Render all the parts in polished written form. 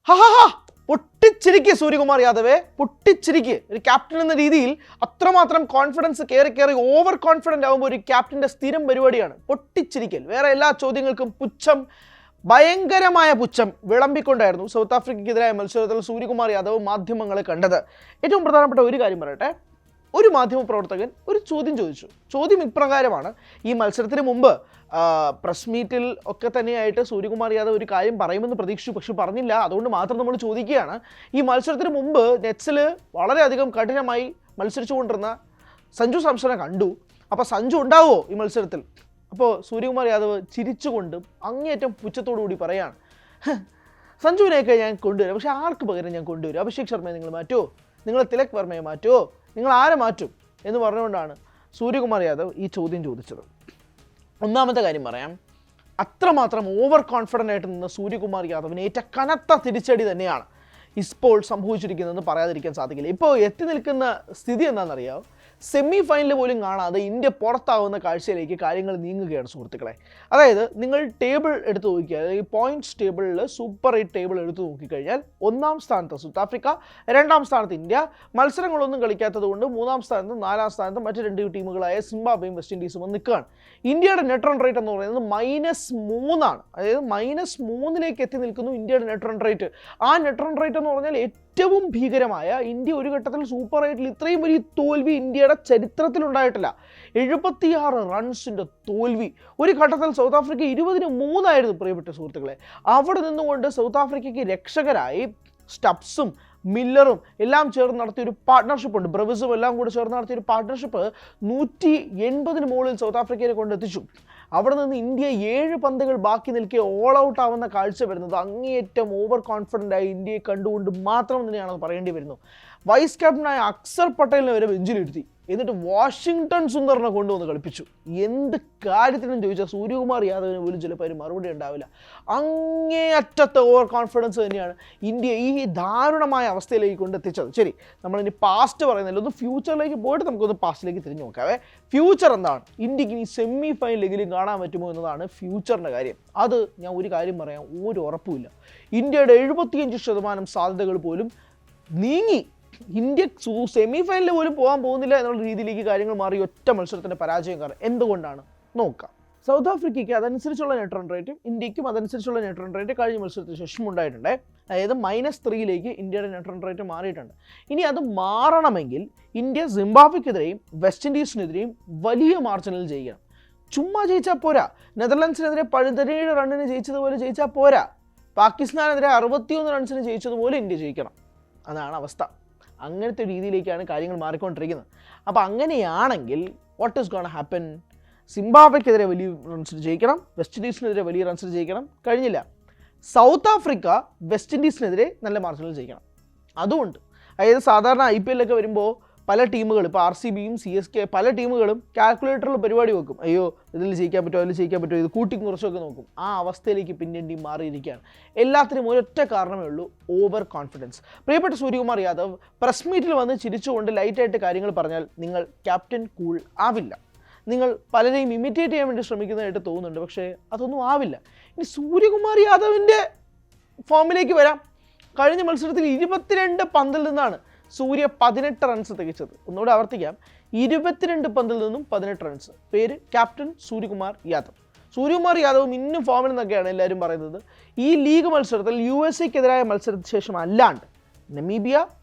ഹഹ പൊട്ടിച്ചിരിക്കുക സൂര്യകുമാർ യാദവേ, പൊട്ടിച്ചിരിക്കുക. ഒരു ക്യാപ്റ്റൻ എന്ന രീതിയിൽ അത്രമാത്രം കോൺഫിഡൻസ് കയറി ഓവർ കോൺഫിഡൻ്റ് ആകുമ്പോൾ ഒരു ക്യാപ്റ്റൻ്റെ സ്ഥിരം പരിപാടിയാണ് പൊട്ടിച്ചിരിക്കൽ. വേറെ എല്ലാ ചോദ്യങ്ങൾക്കും പുച്ഛം, ഭയങ്കരമായ പുച്ഛം വിളമ്പിക്കൊണ്ടായിരുന്നു സൗത്ത് ആഫ്രിക്കയ്ക്കെതിരായ മത്സരത്തിൽ സൂര്യകുമാർ യാദവ് മാധ്യമങ്ങളെ കണ്ടത്. ഏറ്റവും പ്രധാനപ്പെട്ട ഒരു കാര്യം പറയട്ടെ, ഒരു മാധ്യമപ്രവർത്തകൻ ഒരു ചോദ്യം ചോദിച്ചു. ചോദ്യം ഇപ്രകാരമാണ്: ഈ മത്സരത്തിന് മുമ്പ് പ്രസ് മീറ്റിൽ ഒക്കെ തന്നെയായിട്ട് സൂര്യകുമാർ യാദവ് ഒരു കാര്യം പറയുമെന്ന് പ്രതീക്ഷിച്ചു, പക്ഷെ പറഞ്ഞില്ല. അതുകൊണ്ട് മാത്രം നമ്മൾ ചോദിക്കുകയാണ്, ഈ മത്സരത്തിന് മുമ്പ് നെറ്റ്സിൽ വളരെയധികം കഠിനമായി മത്സരിച്ചുകൊണ്ടിരുന്ന സഞ്ജു സാംസനെ കണ്ടു. അപ്പോൾ സഞ്ജു ഉണ്ടാവുമോ ഈ മത്സരത്തിൽ? അപ്പോൾ സൂര്യകുമാർ യാദവ് ചിരിച്ചുകൊണ്ടും അങ്ങേയറ്റം പുച്ഛത്തോടു കൂടി പറയാണ്, സഞ്ജുവിനെയൊക്കെ ഞാൻ കൊണ്ടുവരാം, പക്ഷേ ആർക്ക് പകരം ഞാൻ കൊണ്ടുവരും? അഭിഷേക് ശർമ്മയെ നിങ്ങൾ മാറ്റുമോ? നിങ്ങൾ തിലക് വർമ്മയെ മാറ്റുമോ? നിങ്ങൾ ആരെ മാറ്റും എന്ന് പറഞ്ഞുകൊണ്ടാണ് സൂര്യകുമാർ യാദവ് ഈ ചോദ്യം ചോദിച്ചത്. ഒന്നാമത്തെ കാര്യം പറയാം, അത്രമാത്രം ഓവർ കോൺഫിഡൻ്റ് ആയിട്ട് നിന്ന് സൂര്യകുമാർ യാദവിന് ഏറ്റ കനത്ത തിരിച്ചടി തന്നെയാണ് ഇപ്പോൾ സംഭവിച്ചിരിക്കുന്നതെന്ന് പറയാതിരിക്കാൻ സാധിക്കില്ല. ഇപ്പോൾ എത്തി നിൽക്കുന്ന സ്ഥിതി എന്താണെന്നറിയാമോ? സെമി ഫൈനൽ പോലും കാണാതെ ഇന്ത്യ പുറത്താവുന്ന കാഴ്ചയിലേക്ക് കാര്യങ്ങൾ നീങ്ങുകയാണ് സുഹൃത്തുക്കളെ. അതായത് നിങ്ങൾ ടേബിൾ എടുത്ത് നോക്കിയാൽ, ഈ പോയിന്റ്സ് ടേബിളിൽ സൂപ്പർ 8 ടേബിൾ എടുത്ത് നോക്കിക്കഴിഞ്ഞാൽ ഒന്നാം സ്ഥാനത്ത് സൗത്ത് ആഫ്രിക്ക, രണ്ടാം സ്ഥാനത്ത് ഇന്ത്യ, മത്സരങ്ങളൊന്നും കളിക്കാത്തത് കൊണ്ട് മൂന്നാം സ്ഥാനത്തും നാലാം സ്ഥാനത്തും മറ്റ് രണ്ട് ടീമുകളായ സിംബാബ്വേയും വെസ്റ്റ് ഇൻഡീസും വന്ന് നിൽക്കുകയാണ്. ഇന്ത്യയുടെ നെറ്റ് റൺ റേറ്റ് എന്ന് പറയുന്നത് -3 അതായത് -3 എത്തി നിൽക്കുന്നു ഇന്ത്യയുടെ നെറ്റ് റൺ റേറ്റ്. ആ നെറ്റ് റൺ റേറ്റ് എന്ന് പറഞ്ഞാൽ ഏറ്റവും ഭീകരമായ, ഇന്ത്യ ഒരു ഘട്ടത്തിൽ സൂപ്പർ 8 ഇത്രയും വലിയ തോൽവി ഇന്ത്യയുടെ ചരിത്രത്തിലുണ്ടായിട്ടില്ല. 76 റൺസിൻ്റെ തോൽവി. ഒരു ഘട്ടത്തിൽ സൗത്ത് ആഫ്രിക്ക 20-3 ആയിരുന്നു പ്രിയപ്പെട്ട സുഹൃത്തുക്കളെ. അവിടെ നിന്നുകൊണ്ട് സൗത്ത് ആഫ്രിക്കയ്ക്ക് രക്ഷകരായി സ്റ്റബ്സും മില്ലറും എല്ലാം ചേർന്ന് നടത്തിയൊരു പാർട്ട്ണർഷിപ്പ് ഉണ്ട്, ബ്രവിസും എല്ലാം കൂടി ചേർന്ന് നടത്തിയൊരു പാർട്ട്ണർഷിപ്പ് 180 മുകളിൽ സൗത്ത് ആഫ്രിക്കയെ കൊണ്ടെത്തിച്ചു. അവിടെ നിന്ന് ഇന്ത്യ 7 പന്തുകൾ ബാക്കി നിൽക്കെ ഓൾ ഔട്ട് ആവുന്ന കാഴ്ച വരുന്നത് അങ്ങേയറ്റം ഓവർ കോൺഫിഡൻ്റ് ആയി ഇന്ത്യയെ കണ്ടുകൊണ്ട് മാത്രം തന്നെയാണെന്ന് പറയേണ്ടി വരുന്നു. വൈസ് ക്യാപ്റ്റനായ അക്സർ പട്ടേലിനെ വരെ ബെഞ്ചിലിരുത്തി, എന്നിട്ട് വാഷിങ്ടൺ സുന്ദറിനെ കൊണ്ടുവന്ന് കളിപ്പിച്ചു. എന്ത് കാര്യത്തിനും ചോദിച്ചാൽ സൂര്യകുമാർ യാദവിന് പോലും ചിലപ്പോൾ ഒരു മറുപടി ഉണ്ടാവില്ല. അങ്ങേയറ്റത്തെ ഓവർ കോൺഫിഡൻസ് തന്നെയാണ് ഇന്ത്യ ഈ ദാരുണമായ അവസ്ഥയിലേക്ക് കൊണ്ടെത്തിച്ചത്. ശരി, നമ്മളിനി പാസ്റ്റ് പറയുന്നില്ല, ഒന്ന് ഫ്യൂച്ചറിലേക്ക് പോയിട്ട് നമുക്കൊന്ന് പാസ്റ്റിലേക്ക് തിരിഞ്ഞു നോക്കാവേ. ഫ്യൂച്ചർ എന്താണ്? ഇന്ത്യക്ക് ഇനി സെമി ഫൈനലെങ്കിലും കാണാൻ പറ്റുമോ എന്നതാണ് ഫ്യൂച്ചറിൻ്റെ കാര്യം. അത് ഞാൻ ഒരു കാര്യം പറയാം, ഒരു ഉറപ്പുമില്ല. ഇന്ത്യയുടെ 75% സാധ്യതകൾ പോലും നീങ്ങി. ഇന്ത്യ സെമി ഫൈനലിൽ പോലും പോകാൻ പോകുന്നില്ല എന്നുള്ള രീതിയിലേക്ക് കാര്യങ്ങൾ മാറി ഒറ്റ മത്സരത്തിൻ്റെ പരാജയം. കാരണം എന്തുകൊണ്ടാണ് നോക്കാം. സൗത്ത് ആഫ്രിക്കയ്ക്ക് അതനുസരിച്ചുള്ള നെറ്റ് റൺ റേറ്റും ഇന്ത്യക്കും അതനുസരിച്ചുള്ള നെറ്റ് റൺ റേറ്റ് കഴിഞ്ഞ മത്സരത്തിന് ശേഷം ഉണ്ടായിട്ടുണ്ട്. അതായത് -3 ഇന്ത്യയുടെ നെറ്റ് റൺ റേറ്റ് മാറിയിട്ടുണ്ട്. ഇനി അത് മാറണമെങ്കിൽ ഇന്ത്യ സിംബാബ്വേക്കെതിരെയും വെസ്റ്റ് ഇൻഡീസിനെതിരെയും വലിയ മാർജിനിൽ ജയിക്കണം. ചുമ്മാ ജയിച്ചാൽ പോരാ. നെതർലൻഡ്സിനെതിരെ 17 റണ്ണിന് ജയിച്ചതുപോലെ ജയിച്ചാൽ പോരാ. പാകിസ്ഥാനെതിരെ 61 റൺസിന് ജയിച്ചതുപോലെ ഇന്ത്യ ജയിക്കണം. അതാണ് അവസ്ഥ. അങ്ങനത്തെ രീതിയിലേക്കാണ് കാര്യങ്ങൾ മാറിക്കൊണ്ടിരിക്കുന്നത്. അപ്പോൾ അങ്ങനെയാണെങ്കിൽ വാട്ട് ഈസ് ഗോണ ഹാപ്പൻ? സിംബാബ്വേക്കെതിരെ വലിയ റൺസിന് ജയിക്കണം, വെസ്റ്റ് ഇൻഡീസിനെതിരെ വലിയ റൺസിന് ജയിക്കണം. കഴിഞ്ഞില്ല. സൗത്ത് ആഫ്രിക്ക വെസ്റ്റ് ഇൻഡീസിനെതിരെ നല്ല മാർജിനിൽ ജയിക്കണം. അതുകൊണ്ട് അതായത് സാധാരണ IPL ഒക്കെ വരുമ്പോൾ പല ടീമുകൾ, ഇപ്പോൾ RCBയും CSK പല ടീമുകളും കാൽക്കുലേറ്ററിൽ പരിപാടി വെക്കും. അയ്യോ ഇതിൽ ജയിക്കാൻ പറ്റുമോ, അതിൽ ജയിക്കാൻ പറ്റുമോ, ഇത് കൂട്ടി കുറച്ചൊക്കെ നോക്കും. ആ അവസ്ഥയിലേക്ക് ഇന്ത്യൻ ടീം മാറിയിരിക്കുകയാണ്. എല്ലാത്തിനും ഒരൊറ്റ കാരണമേ ഉള്ളൂ, ഓവർ കോൺഫിഡൻസ്. പ്രിയപ്പെട്ട സൂര്യകുമാർ യാദവ് പ്രസ് മീറ്റിൽ വന്ന് ചിരിച്ചുകൊണ്ട് ലൈറ്റായിട്ട് കാര്യങ്ങൾ പറഞ്ഞാൽ നിങ്ങൾ ക്യാപ്റ്റൻ കൂൾ ആവില്ല. നിങ്ങൾ പലരെയും ഇമിറ്റേറ്റ് ചെയ്യാൻ വേണ്ടി ശ്രമിക്കുന്നതായിട്ട് തോന്നുന്നുണ്ട്, പക്ഷേ അതൊന്നും ആവില്ല. ഇനി സൂര്യകുമാർ യാദവിൻ്റെ ഫോമിലേക്ക് വരാം. കഴിഞ്ഞ മത്സരത്തിൽ 22 പന്തിൽ നിന്നാണ് സൂര്യ 18 റൺസ് തികച്ചത്. ഒന്നുകൂടെ ആവർത്തിക്കാം, 22 പന്തിൽ നിന്നും 18 റൺസ്. പേര് ക്യാപ്റ്റൻ സൂര്യകുമാർ യാദവ്. സൂര്യകുമാർ യാദവും ഇന്നും ഫോമിൽ നിന്നൊക്കെയാണ് എല്ലാവരും പറയുന്നത്. ഈ ലീഗ് മത്സരത്തിൽ USA-ക്കെതിരായ മത്സരത്തിന് ശേഷം അല്ലാണ്ട് നമീബിയ,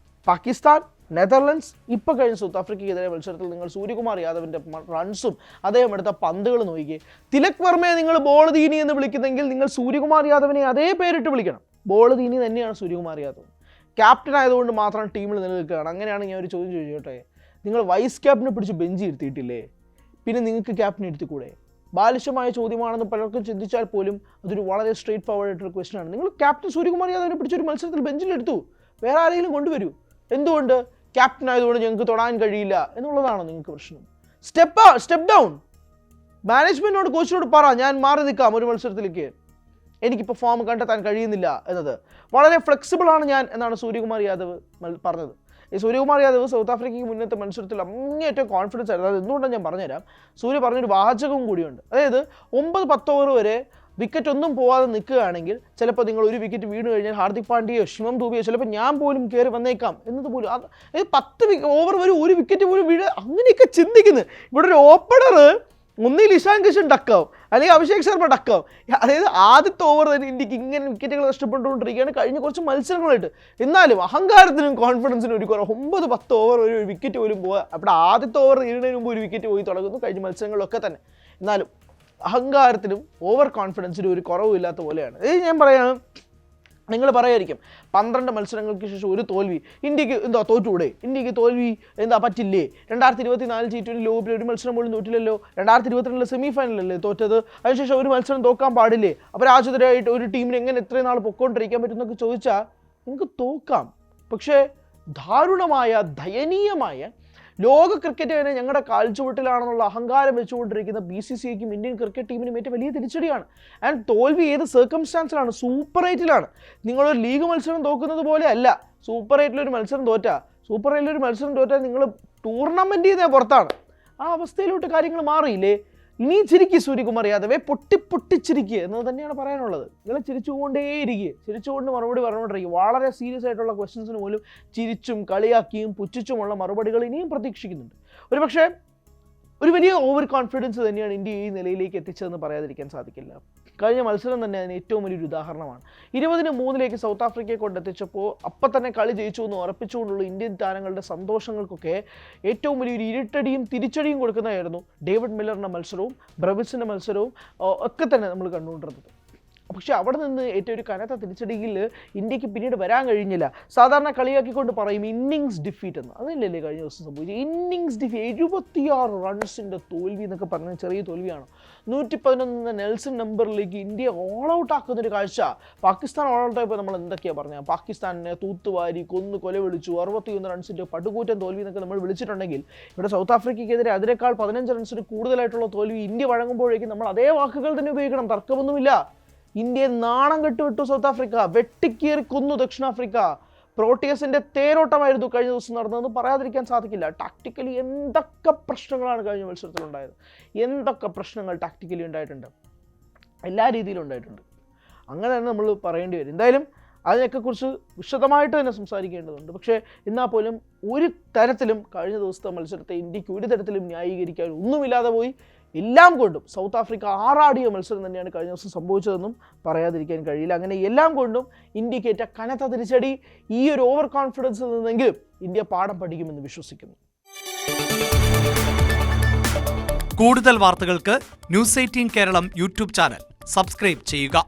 പാകിസ്ഥാൻ, നെതർലൻഡ്സ്, ഇപ്പോൾ കഴിഞ്ഞ സൗത്ത് ആഫ്രിക്കയ്ക്കെതിരായ മത്സരത്തിൽ നിങ്ങൾ സൂര്യകുമാർ യാദവിൻ്റെ റൺസും അദ്ദേഹം എടുത്ത പന്തുകൾ നോക്കിയേ. തിലക് വർമ്മയെ നിങ്ങൾ ബോൾ ദീനി എന്ന് വിളിക്കുന്നെങ്കിൽ നിങ്ങൾ സൂര്യകുമാർ യാദവിനെ അതേ പേരിട്ട് വിളിക്കണം. ബോൾ ദീനി തന്നെയാണ് സൂര്യകുമാർ യാദവ്. ക്യാപ്റ്റൻ ആയതുകൊണ്ട് മാത്രം ടീമിൽ നിലനിൽക്കുകയാണ്. അങ്ങനെയാണ് ഞാൻ ഒരു ചോദ്യം ചോദിച്ചോട്ടെ, നിങ്ങൾ വൈസ് ക്യാപ്റ്റനെ പിടിച്ച് ബെഞ്ച് ഇരുത്തിയിട്ടില്ലേ? പിന്നെ നിങ്ങൾക്ക് ക്യാപ്റ്റൻ ഇരുത്തിക്കൂടെ? ബാലിശമായ ചോദ്യമാണെന്ന് പലർക്കും ചിന്തിച്ചാൽ പോലും അതൊരു വളരെ സ്ട്രേറ്റ് ഫോർവേഡ് ആയിട്ടുള്ള ക്വസ്റ്റൻ ആണ്. നിങ്ങൾ ക്യാപ്റ്റൻ സൂര്യകുമാർ യാദവിനെ പിടിച്ചൊരു മത്സരത്തിൽ ബെഞ്ചിലെടുത്തു, വേറെ ആരെങ്കിലും കൊണ്ടുവരൂ. എന്തുകൊണ്ട്? ക്യാപ്റ്റൻ ആയതുകൊണ്ട് ഞങ്ങൾക്ക് തൊടാൻ കഴിയില്ല എന്നുള്ളതാണോ നിങ്ങൾക്ക് പ്രശ്നം? Step down. മാനേജ്മെൻറ്റിനോട്, കോച്ചിനോട് പറ, ഞാൻ മാറി നിൽക്കാം ഒരു മത്സരത്തിലേക്ക്, എനിക്കിപ്പോൾ ഫോം കണ്ടെത്താൻ കഴിയുന്നില്ല എന്നത്. വളരെ ഫ്ലെക്സിബിളാണ് ഞാൻ എന്നാണ് സൂര്യകുമാർ യാദവ് പറഞ്ഞത്. ഈ സൂര്യകുമാർ യാദവ് സൗത്ത് ആഫ്രിക്കയ്ക്ക് മുന്നത്തെ മത്സരത്തിൽ അങ്ങേയറ്റം കോൺഫിഡൻസ് ആയിരുന്നു. അത് എന്തുകൊണ്ടാണ് ഞാൻ പറഞ്ഞുതരാം. സൂര്യ പറഞ്ഞൊരു വാചകവും കൂടിയുണ്ട്. അതായത് 9-10 ഓവർ വരെ വിക്കറ്റ് ഒന്നും പോവാതെ നിൽക്കുകയാണെങ്കിൽ ചിലപ്പോൾ നിങ്ങൾ ഒരു വിക്കറ്റ് വീണ് കഴിഞ്ഞാൽ ഹാർദിക് പാണ്ഡ്യയോ ശിവം ദൂബിയോ ചിലപ്പോൾ ഞാൻ പോലും കയറി വന്നേക്കാം എന്നതുപോലും 10 ഓവർ വരെ ഒരു വിക്കറ്റ് പോലും വീഴ് അങ്ങനെയൊക്കെ ചിന്തിക്കുന്നത്. ഇവിടെ ഒരു ഓപ്പണർ ഒന്നിൽ ഇഷാൻ കിഷൻ ഡക്കാവും അല്ലെങ്കിൽ അഭിഷേക് ശർമ്മ ഡക്കാവും. അതായത് ആദ്യത്തെ ഓവർ തന്നെ ഇന്ത്യക്ക് ഇങ്ങനെ വിക്കറ്റുകൾ നഷ്ടപ്പെട്ടുകൊണ്ടിരിക്കുകയാണ് കഴിഞ്ഞ കുറച്ച് മത്സരങ്ങളായിട്ട്. എന്നാലും അഹങ്കാരത്തിനും കോൺഫിഡൻസിനും ഒരു കുറവ് 9-10 ഓവർ ഒരു വിക്കറ്റ് പോലും പോവുക. അവിടെ ആദ്യത്തെ ഓവർ തീരുന്നതിന് മുമ്പ് ഒരു വിക്കറ്റ് പോയി തുടങ്ങുന്നു കഴിഞ്ഞ മത്സരങ്ങളിലൊക്കെ തന്നെ. എന്നാലും അഹങ്കാരത്തിനും ഓവർ കോൺഫിഡൻസിനും ഒരു കുറവില്ലാത്ത പോലെയാണ്. ഇത് ഞാൻ പറയാണ്, നിങ്ങൾ പറയായിരിക്കും 12 മത്സരങ്ങൾക്ക് ശേഷം ഒരു തോൽവി ഇന്ത്യക്ക് എന്താ തോറ്റുകൂടെ, ഇന്ത്യക്ക് തോൽവി എന്താ പറ്റില്ലേ, 2024 T20 ലോകകപ്പിൽ ഒരു മത്സരം പോലും തോറ്റില്ലല്ലോ, 2022 സെമി ഫൈനലല്ലേ തോറ്റത്, അതിനുശേഷം ഒരു മത്സരം തോക്കാൻ പാടില്ലേ, അപരാജിതരായിട്ട് ഒരു ടീമിന് എങ്ങനെ ഇത്രയും നാൾ പൊക്കോണ്ടിരിക്കാൻ പറ്റും എന്നൊക്കെ ചോദിച്ചാൽ നിങ്ങൾക്ക് തോക്കാം. പക്ഷേ ദാരുണമായ ദയനീയമായ ലോക ക്രിക്കറ്റ് തന്നെ ഞങ്ങളുടെ കാൽച്ചുവട്ടിലാണെന്നുള്ള അഹങ്കാരം വെച്ചുകൊണ്ടിരിക്കുന്ന BCCIക്കും ഇന്ത്യൻ ക്രിക്കറ്റ് ടീമിനും ഏറ്റവും വലിയ തിരിച്ചടിയാണ്. ആൻഡ് തോൽവി ഏത് സർക്കംസ്റ്റാൻസിലാണ്? സൂപ്പർ 8-ലാണ്. നിങ്ങളൊരു ലീഗ് മത്സരം തോക്കുന്നത് പോലെ അല്ല. സൂപ്പർ 8-ലൊരു മത്സരം തോറ്റാൽ നിങ്ങൾ ടൂർണമെൻറ്റിൽ നിന്ന് പുറത്താണ്. ആ അവസ്ഥയിലോട്ട് കാര്യങ്ങൾ മാറിയില്ലേ? ഇനി ചിരിക്കുക സൂര്യകുമാർ യാദവേ, പൊട്ടിച്ചിരിക്കുക എന്നത് തന്നെയാണ് പറയാനുള്ളത്. നിങ്ങൾ ചിരിച്ചുകൊണ്ട് മറുപടി പറഞ്ഞുകൊണ്ടിരിക്കുക. വളരെ സീരിയസ് ആയിട്ടുള്ള ക്വസ്റ്റ്യൻസിന് പോലും ചിരിച്ചും കളിയാക്കിയും പുച്ഛിച്ചുമുള്ള മറുപടികൾ ഇനിയും പ്രതീക്ഷിക്കുന്നുണ്ട്. ഒരുപക്ഷെ ഒരു വലിയ ഓവർ കോൺഫിഡൻസ് തന്നെയാണ് ഇന്ത്യ ഈ നിലയിലേക്ക് എത്തിച്ചതെന്ന് പറയാതിരിക്കാൻ സാധിക്കില്ല. കഴിഞ്ഞ മത്സരം തന്നെ അതിന് ഏറ്റവും വലിയൊരു ഉദാഹരണമാണ്. 20-3 സൗത്ത് ആഫ്രിക്കയെ കൊണ്ടെത്തിച്ചപ്പോൾ അപ്പം തന്നെ കളി ജയിച്ചു എന്ന് ഉറപ്പിച്ചുകൊണ്ടുള്ള ഇന്ത്യൻ താരങ്ങളുടെ സന്തോഷങ്ങൾക്കൊക്കെ ഏറ്റവും വലിയൊരു ഇരുട്ടടിയും തിരിച്ചടിയും കൊടുക്കുന്നതായിരുന്നു ഡേവിഡ് മില്ലറിൻ്റെ മത്സരവും ബ്രവിസിൻ്റെ മത്സരവും ഒക്കെ തന്നെ നമ്മൾ കണ്ടുകൊണ്ടിരുന്നത്. പക്ഷേ അവിടെ നിന്ന് ഏറ്റവും ഒരു കനത്ത തിരിച്ചടിയിൽ ഇന്ത്യക്ക് പിന്നീട് വരാൻ കഴിഞ്ഞില്ല. സാധാരണ കളിയാക്കിക്കൊണ്ട് പറയും ഇന്നിങ്സ് ഡിഫീറ്റ് എന്ന്. അതല്ലേ കഴിഞ്ഞ ദിവസം സംഭവിച്ചത്? ഇന്നിങ്സ് ഡിഫീറ്റ് 76 റൺസിൻ്റെ തോൽവി എന്നൊക്കെ പറഞ്ഞാൽ ചെറിയ തോൽവിയാണ്. 111 നെൽസൺ നമ്പറിലേക്ക് ഇന്ത്യ ഓൾ ഔട്ട് ആക്കുന്നൊരു കാഴ്ച. പാകിസ്ഥാൻ ഓൾ ഔട്ട് ആയപ്പോൾ നമ്മൾ എന്തൊക്കെയാണ് പറഞ്ഞത്? പാകിസ്ഥാനെ തൂത്തുവാരി കൊല വിളിച്ചു, 61 റൺസിൻ്റെ പടുകൂറ്റൻ തോൽവി എന്നൊക്കെ നമ്മൾ വിളിച്ചിട്ടുണ്ടെങ്കിൽ ഇവിടെ സൗത്ത് ആഫ്രിക്കയ്ക്കെതിരെ അതിനേക്കാൾ 15 റൺസിന് കൂടുതലായിട്ടുള്ള തോൽവി ഇന്ത്യ വഴങ്ങുമ്പോഴേക്കും നമ്മൾ അതേ വാക്കുകൾ തന്നെ ഉപയോഗിക്കണം. തർക്കമൊന്നുമില്ല. ഇന്ത്യയെ നാണം കെട്ടുവിട്ടു സൗത്ത് ആഫ്രിക്ക, വെട്ടിക്കീറി കൊന്നു ദക്ഷിണാഫ്രിക്ക. പ്രോട്ടിയസിന്റെ തേരോട്ടമായിരുന്നു കഴിഞ്ഞ ദിവസം നടന്നതെന്ന് പറയാതിരിക്കാൻ സാധിക്കില്ല. ടാക്ടിക്കലി എന്തൊക്കെ പ്രശ്നങ്ങളാണ് കഴിഞ്ഞ മത്സരത്തിലുണ്ടായത്, എന്തൊക്കെ പ്രശ്നങ്ങൾ ടാക്ടിക്കലി ഉണ്ടായിട്ടുണ്ട്, എല്ലാ രീതിയിലും ഉണ്ടായിട്ടുണ്ട്. അങ്ങനെ തന്നെ നമ്മൾ പറയേണ്ടി വരും. എന്തായാലും അതിനൊക്കെ കുറിച്ച് വിശദമായിട്ട് തന്നെ സംസാരിക്കേണ്ടതുണ്ട്. പക്ഷേ എന്നാൽ പോലും ഒരു തരത്തിലും കഴിഞ്ഞ ദിവസത്തെ മത്സരത്തെ ഇന്ത്യക്ക് ഒരു തരത്തിലും ന്യായീകരിക്കാൻ ഒന്നുമില്ലാതെ പോയി. എല്ലാം കൊണ്ടും സൗത്ത് ആഫ്രിക്ക ആറാടിയ മത്സരം തന്നെയാണ് കഴിഞ്ഞ ദിവസം സംഭവിച്ചതെന്നും പറയാതിരിക്കാൻ കഴിയില്ല. അങ്ങനെ എല്ലാം കൊണ്ടും ഇന്ത്യക്ക് ഏറ്റ കനത്ത തിരിച്ചടി ഈ ഒരു ഓവർ കോൺഫിഡൻസിൽ നിന്നെങ്കിലും ഇന്ത്യ പാഠം പഠിക്കുമെന്ന് വിശ്വസിക്കുന്നു. കൂടുതൽ വാർത്തകൾക്ക് News 18 Keralam YouTube channel subscribe ചെയ്യുക.